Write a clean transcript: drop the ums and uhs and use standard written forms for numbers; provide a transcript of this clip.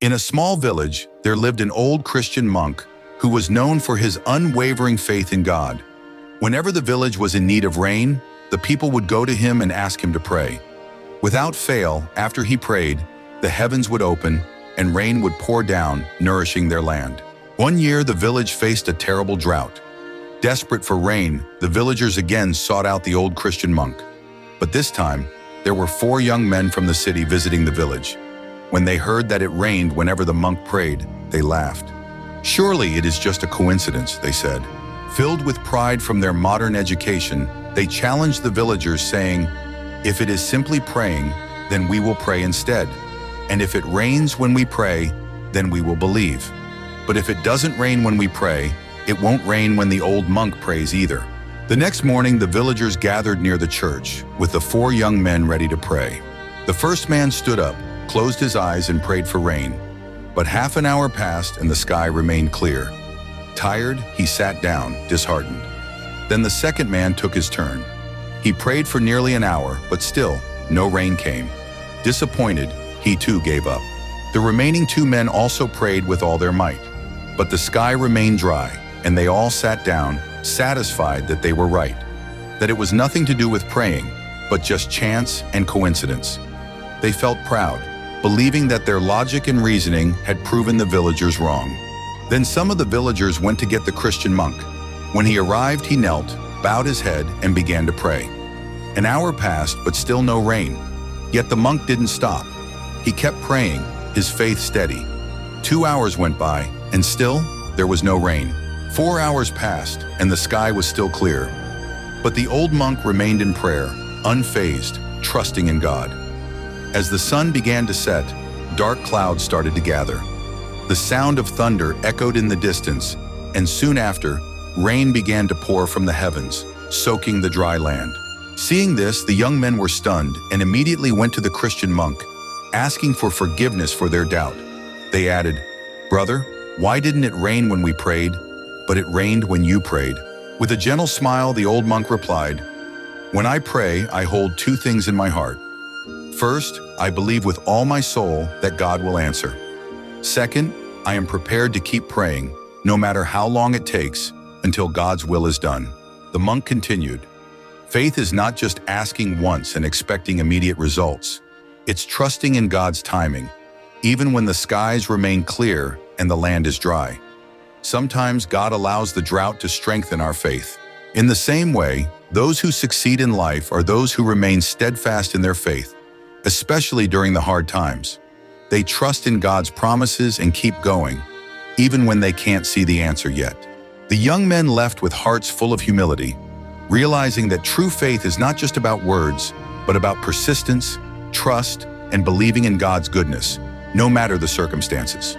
In a small village, there lived an old Christian monk who was known for his unwavering faith in God. Whenever the village was in need of rain, the people would go to him and ask him to pray. Without fail, after he prayed, the heavens would open and rain would pour down, nourishing their land. One year, the village faced a terrible drought. Desperate for rain, the villagers again sought out the old Christian monk. But this time, there were 4 young men from the city visiting the village. When they heard that it rained whenever the monk prayed, they laughed. "Surely it is just a coincidence," they said. Filled with pride from their modern education, they challenged the villagers, saying, "If it is simply praying, then we will pray instead. And if it rains when we pray, then we will believe. But if it doesn't rain when we pray, it won't rain when the old monk prays either." The next morning, the villagers gathered near the church, with the 4 young men ready to pray. The first man stood up, closed his eyes and prayed for rain. But half an hour passed and the sky remained clear. Tired, he sat down, disheartened. Then the second man took his turn. He prayed for nearly an hour, but still, no rain came. Disappointed, he too gave up. The remaining 2 men also prayed with all their might. But the sky remained dry, and they all sat down, satisfied that they were right. That it was nothing to do with praying, but just chance and coincidence. They felt proud, believing that their logic and reasoning had proven the villagers wrong. Then some of the villagers went to get the Christian monk. When he arrived, he knelt, bowed his head, and began to pray. An hour passed, but still no rain. Yet the monk didn't stop. He kept praying, his faith steady. 2 hours went by, and still there was no rain. 4 hours passed, and the sky was still clear. But the old monk remained in prayer, unfazed, trusting in God. As the sun began to set, dark clouds started to gather. The sound of thunder echoed in the distance, and soon after, rain began to pour from the heavens, soaking the dry land. Seeing this, the young men were stunned and immediately went to the Christian monk, asking for forgiveness for their doubt. They added, "Brother, why didn't it rain when we prayed, but it rained when you prayed?" With a gentle smile, the old monk replied, "When I pray, I hold 2 things in my heart. First, I believe with all my soul that God will answer. Second, I am prepared to keep praying, no matter how long it takes, until God's will is done." The monk continued, "Faith is not just asking once and expecting immediate results. It's trusting in God's timing, even when the skies remain clear and the land is dry. Sometimes God allows the drought to strengthen our faith. In the same way, those who succeed in life are those who remain steadfast in their faith, especially during the hard times. They trust in God's promises and keep going, even when they can't see the answer yet." The young men left with hearts full of humility, realizing that true faith is not just about words, but about persistence, trust, and believing in God's goodness, no matter the circumstances.